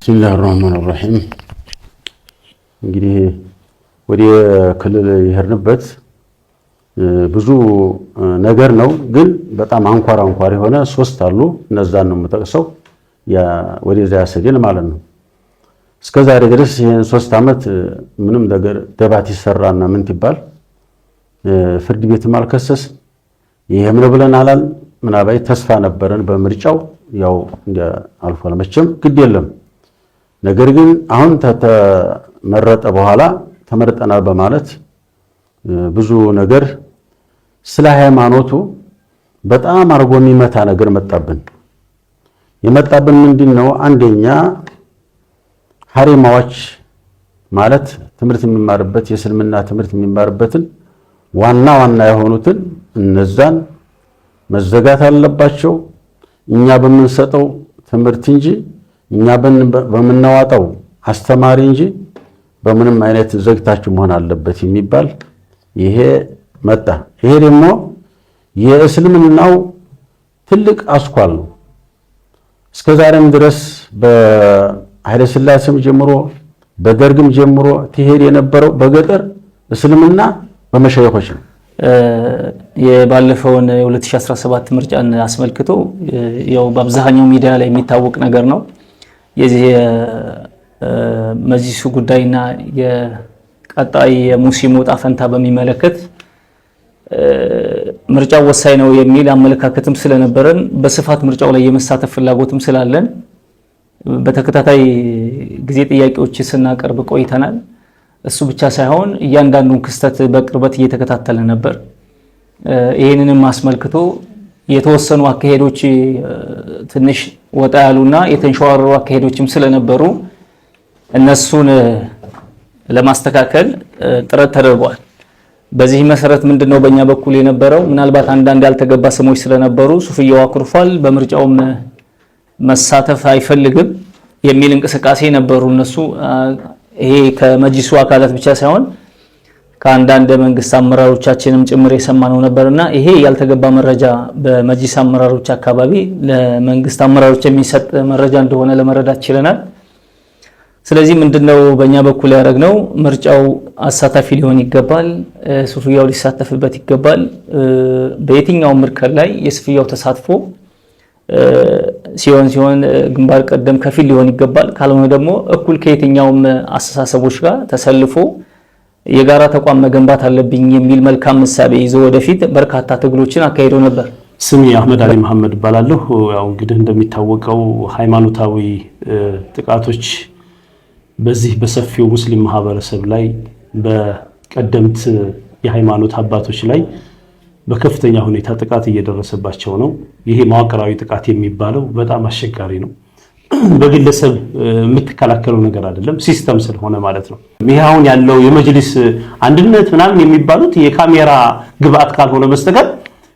ቢስሚላሂር ረህማኒር ረሂም። እንግዲህ ወደ ክልል የሄድንበት ብዙ ነገር ነው፣ ግን በጣም አንኳር የሆነ ሶስት አሉ። እነዛን ነው የምጠቅሰው ወደዛ ያሰደን ማለት ነው። እስከዛሬ ድረስ ይሄን 3 ዓመት ምንም ነገር ደባት ይሰራና ምን ትባል ፍርድ ቤትም አልከሰስ ይሄም ነው ብለን አላል ምናባይ ተስፋ ነበረን በምርጫው ያው እንደ አልፏል። መቼም ግድ የለም። ነገር ግን አሁን ተመረጠ በኋላ ተመርጠናል በማለት ብዙ ነገር ስለ ሃይማኖቱ በጣም አርጎ የሚመታ ነገር መጣብን። የመጣብን ምንድነው? አንደኛ ሐሪማዎች ማለት ትምህርት የሚማርበት የእስልምና ትምህርት የሚማርበትን ዋና የሆኑትን እነዛን መዘጋት አለባቸው። እኛ በምንሰጠው ትምህርት እንጂ እኛ በምናዋጣው አስተማሪ እንጂ በምንም አይነት ዘግታችሁ መሆን አለበት የሚባል ይሄ መጣ። ይሄ ደግሞ የእስልምናው ትልቅ አስኳል ነው። እስከዛሬም ድረስ በኃይለ ሥላሴም ጀምሮ በደርግም ጀምሮ ትሄድ የነበረው በገጠር እስልምና በመሸይኾች ነው። የባለፈውን 2017 ምርጫን አስመልክቶ ያው በአብዛኛው ሚዲያ ላይ የሚታወቅ ነገር ነው። የዚህ መጅሊሱ ጉዳይና የቀጣይ የሙስሊሙ ዕጣ ፈንታ በሚመለከት ምርጫው ወሳኝ ነው የሚል አመለካከትም ስለነበረን በስፋት ምርጫው ላይ የመሳተፍ ፍላጎትም ስላለን በተከታታይ ጊዜ ጥያቄዎች ስናቀርብ ቆይተናል። እሱ ብቻ ሳይሆን እያንዳንዱን ክስተት በቅርበት እየተከታተለ ነበር። ይሄንንም አስመልክቶ የተወሰኑ አካሄዶች ትንሽ ወጣ ያሉና የተንሸዋረሩ አካሄዶችም ስለነበሩ እነሱን ለማስተካከል ጥረት ተደርጓል። በዚህ መሰረት ምንድነው በእኛ በኩል የነበረው ምናልባት አንዳንድ ያልተገባ ስሞች ስለነበሩ ሱፍያው አኩርፏል፣ በምርጫውም መሳተፍ አይፈልግም የሚል እንቅስቃሴ ነበሩ እነሱ። ይሄ ከመጅሊሱ አካላት ብቻ ሳይሆን ከአንዳንድ መንግስት አመራሮቻችንም ጭምር የሰማነው ነበርና ይሄ ያልተገባ መረጃ በመጅሊስ አመራሮች አካባቢ ለመንግስት አመራሮች የሚሰጥ መረጃ እንደሆነ ለመረዳት ችለናል። ስለዚህ ምንድነው በእኛ በኩል ያደረግነው ምርጫው አሳታፊ ሊሆን ይገባል፣ ሱፍያው ሊሳተፍበት ይገባል። በየትኛውም ምርጫ ላይ የሱፍያው ተሳትፎ ሲሆን ግንባር ቀደም ከፊል ሊሆን ይገባል። ካልሆነ ደግሞ እኩል ከየትኛውም አስተሳሰቦች ጋር ተሰልፎ የጋራ ተቋም መገንባት አለብኝ የሚል መልካም ምሳሌ ይዞ ወደፊት በርካታ ትግሎችን አካሂዶ ነበር። ስሜ አህመድ አሊ መሐመድ እባላለሁ። ያው እንግዲህ እንደሚታወቀው ሃይማኖታዊ ጥቃቶች በዚህ በሰፊው ሙስሊም ማህበረሰብ ላይ በቀደምት የሃይማኖት አባቶች ላይ በከፍተኛ ሁኔታ ጥቃት እየደረሰባቸው ነው። ይሄ መዋቅራዊ ጥቃት የሚባለው በጣም አስቸጋሪ ነው። በግለሰብ የምትከላከለው ነገር አይደለም፣ ሲስተም ስለሆነ ማለት ነው። ይሄ አሁን ያለው የመጅሊስ አንድነት ምናምን የሚባሉት የካሜራ ግብአት ካልሆነ በስተቀር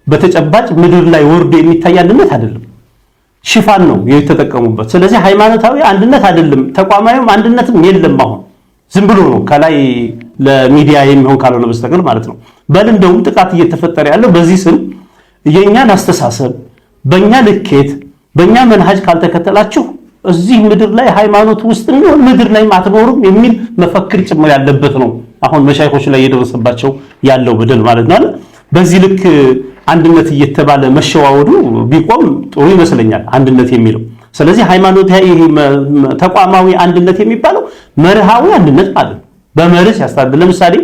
በተጨባጭ ምድር ላይ ወርዶ የሚታይ አንድነት አይደለም፣ ሽፋን ነው የተጠቀሙበት። ስለዚህ ሃይማኖታዊ አንድነት አይደለም፣ ተቋማዊም አንድነትም የለም። አሁን ዝም ብሎ ነው ከላይ ለሚዲያ የሚሆን ካልሆነ በስተቀር ማለት ነው። እንደውም ጥቃት እየተፈጠረ ያለው በዚህ ስም የኛን አስተሳሰብ በእኛ ልኬት በእኛ መንሃጅ ካልተከተላችሁ እዚህ ምድር ላይ ሃይማኖት ውስጥ ነው ምድር ላይ አትኖሩም የሚል መፈክር ጭምር ያለበት ነው። አሁን መሻይኾች ላይ እየደረሰባቸው ያለው በደል ማለት ነው። በዚህ ልክ አንድነት እየተባለ መሸዋወዱ ቢቆም ጥሩ ይመስለኛል፣ አንድነት የሚለው። ስለዚህ ሃይማኖታዊ ተቋማዊ አንድነት የሚባለው መርሃዊ አንድነት ማለት ነው። በመርህ ያስተዳድር። ለምሳሌ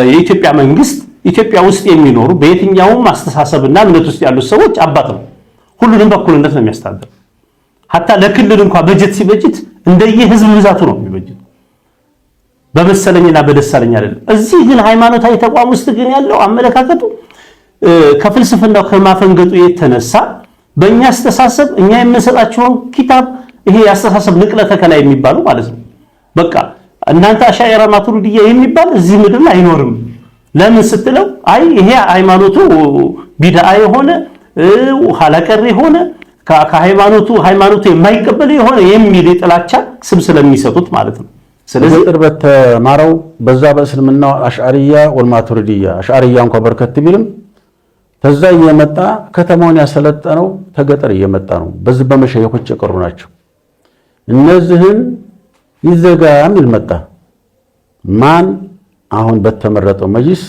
የኢትዮጵያ መንግስት ኢትዮጵያ ውስጥ የሚኖሩ በየትኛውም አስተሳሰብና እምነት ውስጥ ያሉ ሰዎች አባት ነው። ሁሉንም በኩልነት ነው የሚያስተዳድር። ሐታ ለክልል እንኳን በጀት ሲበጅት እንደየህዝብ ብዛቱ ነው የሚበጅት፣ በመሰለኝና በደሳለኝ አይደለም። እዚህ ግን ሃይማኖታዊ ተቋም ውስጥ ግን ያለው አመለካከቱ ከፍልስፍናው ከማፈንገጡ የተነሳ በእኛ አስተሳሰብ እኛ የምንሰጣቸውን ኪታብ ይሄ የአስተሳሰብ ንቅለ ተከላ የሚባለው ማለት ነው። በቃ እናንተ አሻዕራ ማቱሪዲያ የሚባል እዚህ ምድር ላይ አይኖርም። ለምን ስትለው አይ ይሄ ሃይማኖቱ ቢድዓ የሆነ ኋላ ቀር የሆነ ሃይማኖቱ የማይቀበል የሆነ የሚል የጥላቻ ስም ስለሚሰጡት ማለት ነው። ስለዚህ ጥርበት ተማረው በዛ በእስልምናው አሽዓሪያ ወልማቱሪዲያ አሽዓሪያ እንኳን በርከት ቢልም ተዛ እየመጣ ከተማውን ያሰለጠነው ተገጠር እየመጣ ነው። በዚህ በመሸይኾች የቀሩ ናቸው። እነዚህን ይዘጋ የሚል መጣ። ማን አሁን በተመረጠው መጅሊስ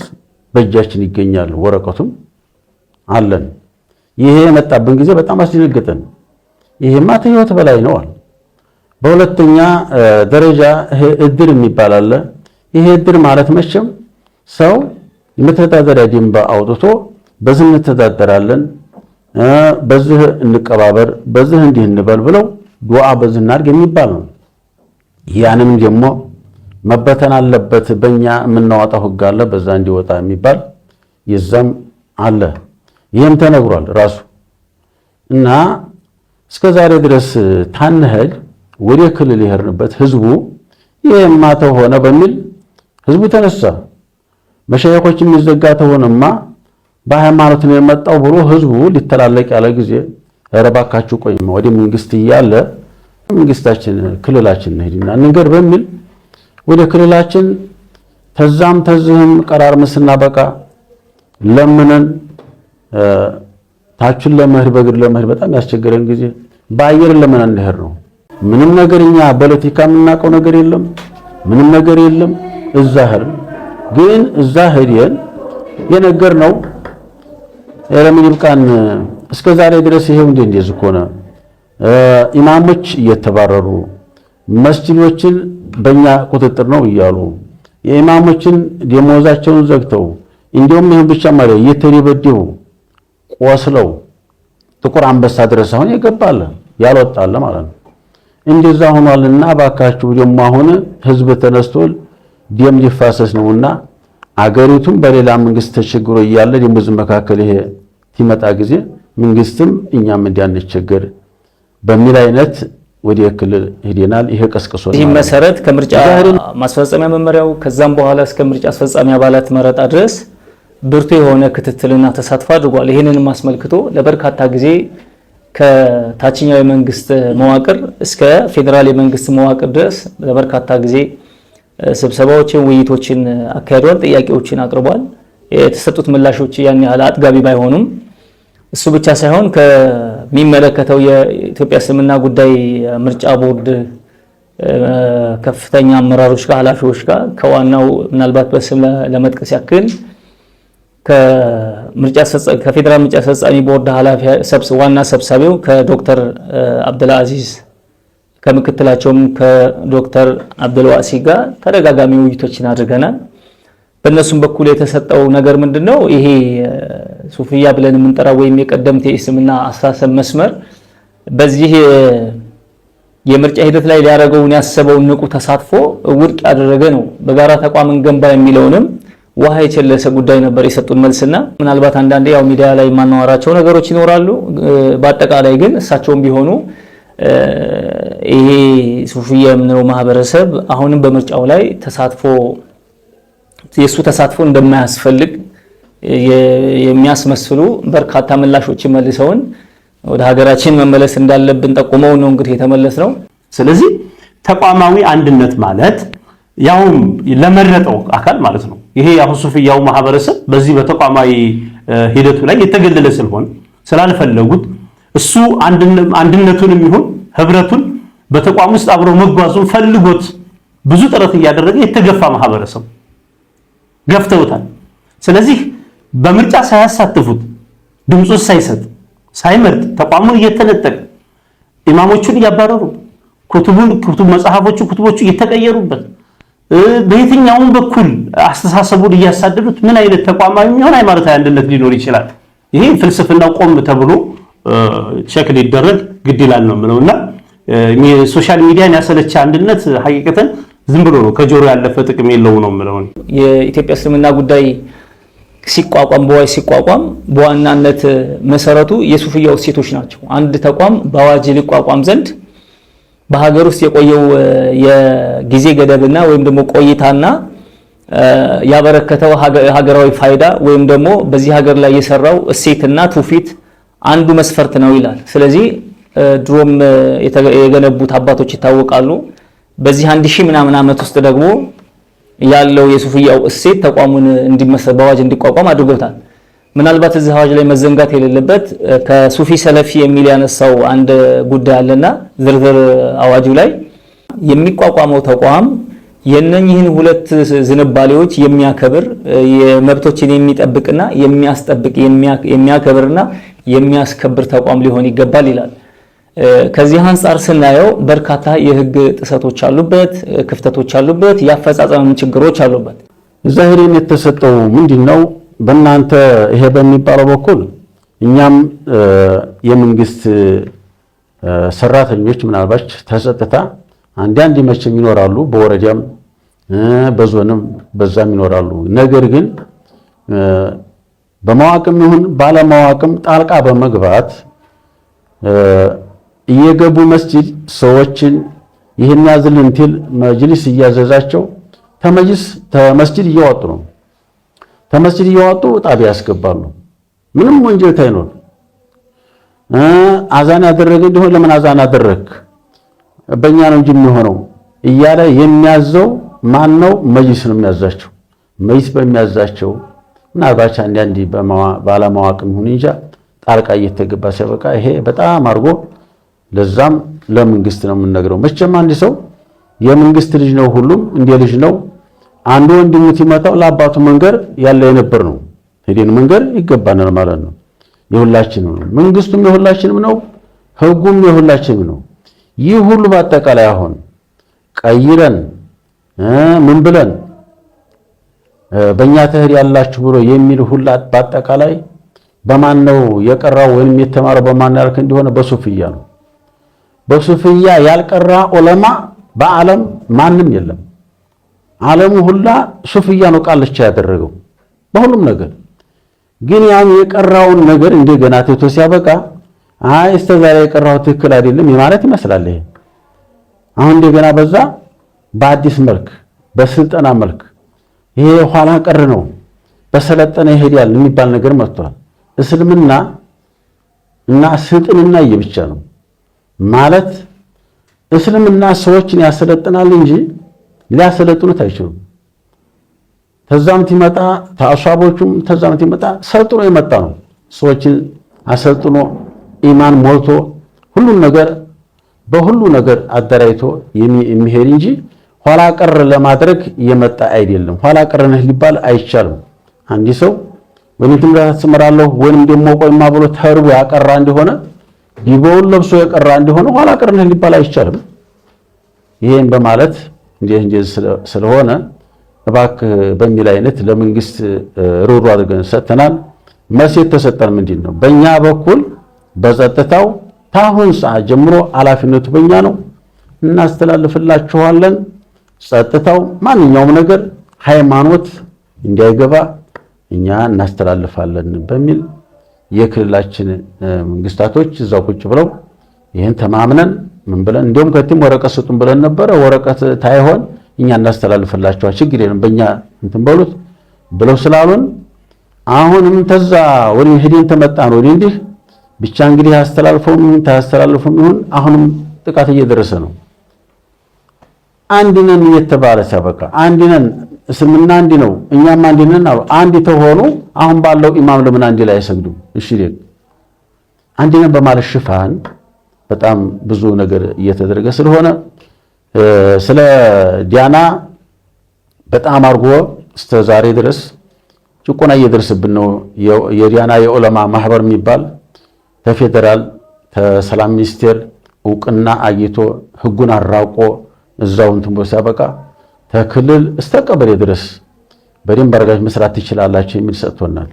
በእጃችን ይገኛል፣ ወረቀቱም አለን። ይሄ የመጣብን ጊዜ በጣም አስደነገጠን። ይሄማ ከህይወት በላይ ነው አለ። በሁለተኛ ደረጃ ይሄ እድር የሚባል አለ። ይሄ እድር ማለት መቼም ሰው የመተዳደሪያ ደንብ አውጥቶ በዚህ እንተዳደራለን፣ በዚህ እንቀባበር፣ በዚህ እንዲህ እንበል ብለው ዱዓ በዚህ እናድርግ የሚባል ነው። ያንም ደግሞ መበተን አለበት። በእኛ የምናወጣው ህግ አለ፣ በዛ እንዲወጣ የሚባል ይዛም አለ። ይህም ተነግሯል ራሱ እና እስከ ዛሬ ድረስ ታንሄድ ወደ ክልል የሄድንበት ህዝቡ ይሄማ ተሆነ በሚል ህዝቡ ተነሳ። መሻይኾች የሚዘጋ ተሆነማ በሃይማኖት ነው የመጣው ብሎ ህዝቡ ሊተላለቅ ያለ ጊዜ ኧረ እባካችሁ ቆይማ ወደ መንግስት እያለ መንግስታችን ክልላችን እንሂድና እንገር በሚል ወደ ክልላችን ተዛም ተዝህም ቀራር መስና በቃ ለምነን ታችን ለመህር በግር ለመህር በጣም ያስቸገረን ጊዜ በአየር ለምን እንሄድ ነው። ምንም ነገር እኛ ፖለቲካ የምናውቀው ነገር የለም፣ ምንም ነገር የለም። እዛ ሄድን። ግን እዛ ሄደን የነገርነው ለምን ይብቃን እስከ ዛሬ ድረስ ይሄው እንደዚህ ሆነ። ኢማሞች እየተባረሩ መስጂዶችን በእኛ ቁጥጥር ነው እያሉ የኢማሞችን ደሞዛቸውን ዘግተው እንዲሁም ይሄን ብቻ ማለት እየተደበደቡ ቆስለው ጥቁር አንበሳ ድረስ አሁን የገባለ ያልወጣለ ማለት ነው። እንደዛ ሆኗልና ባካችሁ ደግሞ አሁን ህዝብ ተነስቶ ደም ሊፋሰስ ነውና አገሪቱም በሌላ መንግስት ተቸግሮ እያለ ደግሞ መካከል ይሄ ሲመጣ ጊዜ መንግስትም እኛም እንዲያንቸገር በሚል አይነት ወደ ክልል ሄደናል። ይሄ ቀስቅሶ ይህ መሰረት ከምርጫ ማስፈጸሚያ መመሪያው ከዛም በኋላ እስከ ምርጫ አስፈጻሚ አባላት መረጣ ድረስ ብርቱ የሆነ ክትትልና ተሳትፎ አድርጓል። ይሄንንም አስመልክቶ ለበርካታ ጊዜ ከታችኛው የመንግስት መዋቅር እስከ ፌዴራል የመንግስት መዋቅር ድረስ ለበርካታ ጊዜ ስብሰባዎችን፣ ውይይቶችን አካሂዷል። ጥያቄዎችን አቅርቧል። የተሰጡት ምላሾች ያን ያህል አጥጋቢ ባይሆኑም እሱ ብቻ ሳይሆን ከሚመለከተው የኢትዮጵያ እስልምና ጉዳይ ምርጫ ቦርድ ከፍተኛ አመራሮች ጋር፣ ኃላፊዎች ጋር ከዋናው ምናልባት በስም ለመጥቀስ ያክል ከፌዴራል ምርጫ አስፈጻሚ ቦርድ ኃላፊ ዋና ሰብሳቢው ከዶክተር አብዱልአዚዝ ከምክትላቸውም ከዶክተር አብዱልዋሲ ጋር ተደጋጋሚ ውይይቶችን አድርገናል። በእነሱም በኩል የተሰጠው ነገር ምንድነው? ይሄ ሱፍያ ብለን የምንጠራው ወይም የቀደምት የእስልምና አስተሳሰብ መስመር በዚህ የምርጫ ሂደት ላይ ሊያደርገውን ያሰበውን ንቁ ተሳትፎ ውድቅ ያደረገ ነው። በጋራ ተቋምን ገንባ የሚለውንም ውሃ የቸለሰ ጉዳይ ነበር የሰጡን መልስና ምናልባት አንዳንዴ ያው ሚዲያ ላይ የማናወራቸው ነገሮች ይኖራሉ። በአጠቃላይ ግን እሳቸውም ቢሆኑ ይሄ ሱፍያ የምንለው ማህበረሰብ አሁንም በምርጫው ላይ የሱ ተሳትፎ እንደማያስፈልግ የሚያስመስሉ በርካታ ምላሾችን መልሰውን ወደ ሀገራችን መመለስ እንዳለብን ጠቁመው ነው እንግዲህ የተመለስነው። ስለዚህ ተቋማዊ አንድነት ማለት ያውም ለመረጠው አካል ማለት ነው። ይሄ ያው ሱፍያው ማህበረሰብ በዚህ በተቋማዊ ሂደቱ ላይ የተገለለ ስለሆነ ስላልፈለጉት እሱ አንድነቱንም ይሁን ህብረቱን በተቋም ውስጥ አብሮ መጓዙን ፈልጎት ብዙ ጥረት እያደረገ የተገፋ ማህበረሰብ ገፍተውታል። ስለዚህ በምርጫ ሳያሳትፉት ድምፁን ሳይሰጥ ሳይመርጥ ተቋሙን እየተነጠቀ ኢማሞቹን እያባረሩ ኩቱቦቹ እየተቀየሩበት በየትኛውም በኩል አስተሳሰቡን እያሳደዱት ምን አይነት ተቋማዊ የሚሆን ሃይማኖታዊ አንድነት ሊኖር ይችላል? ይሄ ፍልስፍናው ቆም ተብሎ ቼክ ሊደረግ ግድ ይላል ነው የምለውና ሶሻል ሚዲያን ያሰለች አንድነት ሐቂቀተን ዝም ብሎ ነው ከጆሮ ያለፈ ጥቅም የለው ነው የምለው። የኢትዮጵያ እስልምና ጉዳይ ሲቋቋም በዋናነት መሰረቱ የሱፍያው እሴቶች ናቸው። አንድ ተቋም በአዋጅ ሊቋቋም ዘንድ በሀገር ውስጥ የቆየው የጊዜ ገደብና ወይም ደግሞ ቆይታና ያበረከተው ሀገራዊ ፋይዳ ወይም ደግሞ በዚህ ሀገር ላይ የሰራው እሴትና ትውፊት አንዱ መስፈርት ነው ይላል። ስለዚህ ድሮም የገነቡት አባቶች ይታወቃሉ። በዚህ 1000 ምናምን ዓመት ውስጥ ደግሞ ያለው የሱፍያው እሴት ተቋሙን እንዲመሰረት በአዋጅ እንዲቋቋም አድርጎታል። ምናልባት እዚህ አዋጅ ላይ መዘንጋት የሌለበት ከሱፊ ሰለፊ የሚል ያነሳው አንድ ጉዳይ አለና ዝርዝር አዋጁ ላይ የሚቋቋመው ተቋም የነኚህን ሁለት ዝንባሌዎች የሚያከብር የመብቶችን የሚጠብቅና የሚያስጠብቅ የሚያከብርና የሚያስከብር ተቋም ሊሆን ይገባል ይላል። ከዚህ አንፃር ስናየው በርካታ የህግ ጥሰቶች አሉበት፣ ክፍተቶች አሉበት፣ የአፈጻጸም ችግሮች አሉበት። ዛሂሪን የተሰጠው ምንድነው? በእናንተ ይሄ በሚባለው በኩል እኛም የመንግስት ሰራተኞች ምናልባት ተሰጥታ አንዳንድ መቼም ይኖራሉ፣ በወረዳም በዞንም በዛም ይኖራሉ። ነገር ግን በመዋቅም ይሁን ባለመዋቅም ጣልቃ በመግባት እየገቡ መስጂድ ሰዎችን ይህን ያዝልን እንትን መጅሊስ እያዘዛቸው ተመስጂድ እያወጡ ነው። ተመስጂድ እያወጡ ጣቢያ ያስገባሉ። ምንም ወንጀል ታይኖር አዛን ያደረገ እንደሆነ ለምን አዛን አደረክ በእኛ ነው እንጂ የሚሆነው እያለ የሚያዘው ማን ነው? መጅሊስ ነው የሚያዛቸው። መጅሊስ በሚያዛቸው ምናልባት አንዳንዴ ባለማወቅም ይሁን እንጂ ጣልቃ እየተገባ ሲያበቃ ይሄ በጣም አድርጎ ለዛም ለመንግስት ነው የምንነግረው። መቼም አንድ ሰው የመንግስት ልጅ ነው፣ ሁሉም እንደ ልጅ ነው። አንዱ ወንድሙ ሲመጣው ለአባቱ መንገር ያለ የነበር ነው። ሄደን መንገር ይገባናል ማለት ነው። የሁላችንም ነው። መንግስቱም የሁላችንም ነው፣ ህጉም የሁላችንም ነው። ይህ ሁሉ በአጠቃላይ አሁን ቀይረን ምን ብለን በእኛ ተህር ያላችሁ ብሎ የሚል ሁላ በአጠቃላይ በማን ነው የቀራው ወይም የተማረው በማን ያልክ እንደሆነ በሱፍያ ነው። በሱፍያ ያልቀራ ዑለማ በዓለም ማንም የለም። ዓለሙ ሁላ ሱፍያ ነው ቃልቻ ያደረገው በሁሉም ነገር። ግን ያን የቀራውን ነገር እንደገና ተቶ ሲያበቃ አይ እስከዛሬ የቀራው ትክክል አይደለም ማለት ይመስላል። ይሄ አሁን እንደገና በዛ በአዲስ መልክ በስልጠና መልክ ይሄ ኋላ ቀር ነው በሰለጠነ ይሄዳል የሚባል ነገር መጥቷል። እስልምና እና ስልጥንና የብቻ ነው ማለት እስልምና ሰዎችን ያሰለጥናል እንጂ ሊያሰለጥኑት አይችሉም። ተዛምት ይመጣ ተአሷቦቹም ተዛምት ይመጣ ሰልጥኖ የመጣ ነው። ሰዎችን አሰልጥኖ ኢማን ሞልቶ ሁሉን ነገር በሁሉ ነገር አደራይቶ የሚሄድ እንጂ ኋላ ቀር ለማድረግ የመጣ አይደለም። ኋላ ቀር ነህ ሊባል አይቻልም። አንዲ ሰው ወይም ትምራት ተሰመራለሁ ወይም ደግሞ ቆይማ ብሎ ተርቦ ያቀራ እንደሆነ ዲቦውን ለብሶ ያቀራ እንደሆነ ኋላ ቀር ነህ ሊባል አይቻልም። ይሄን በማለት እንዴ ስለሆነ እባክህ በሚል አይነት ለመንግስት ሩሩ አድርገን ሰጥተናል። መሴት ተሰጠን ምንድነው? በእኛ በኩል በጸጥታው ታሁን ሰዓት ጀምሮ ኃላፊነቱ በእኛ ነው። እናስተላልፍላችኋለን። ጸጥታው ማንኛውም ነገር ሃይማኖት እንዳይገባ እኛ እናስተላልፋለን በሚል የክልላችን መንግስታቶች እዛው ቁጭ ብለው ይሄን ተማምነን ምን ብለን እንደውም ከቲም ወረቀት ስጡን ብለን ነበረ። ወረቀት ታይሆን እኛ እናስተላልፍላችኋል ችግር የለም በእኛ እንትን በሉት ብለው ስላሉን አሁንም ተዛ ወዲ ሄደን ተመጣን ወዲ እንዲህ ብቻ እንግዲህ አስተላልፈውም ታስተላልፈውም ይሁን አሁንም ጥቃት እየደረሰ ነው። አንድ ነን እየተባለ ሲያበቃ አንድ ነን እስልምና አንድ ነው እኛም አንድ ነን አሉ። አንድ ተሆኑ አሁን ባለው ኢማም ለምን አንድ ላይ አይሰግዱም? እሺ ሌላ አንድ ነን በማለት ሽፋን በጣም ብዙ ነገር እየተደረገ ስለሆነ ስለ ዲያና በጣም አርጎ እስከ ዛሬ ድረስ ጭቆና እየደረሰብን ነው። የዲያና የዑለማ ማህበር የሚባል ተፌደራል ተሰላም ሚኒስቴር እውቅና አግኝቶ ህጉን አራቆ እዛው እንትን ቦ ሲያበቃ ተክልል እስከ ቀበሌ ድረስ በደንብ አድርጋችሁ መስራት ትችላላችሁ የሚል ሰጥቶናል።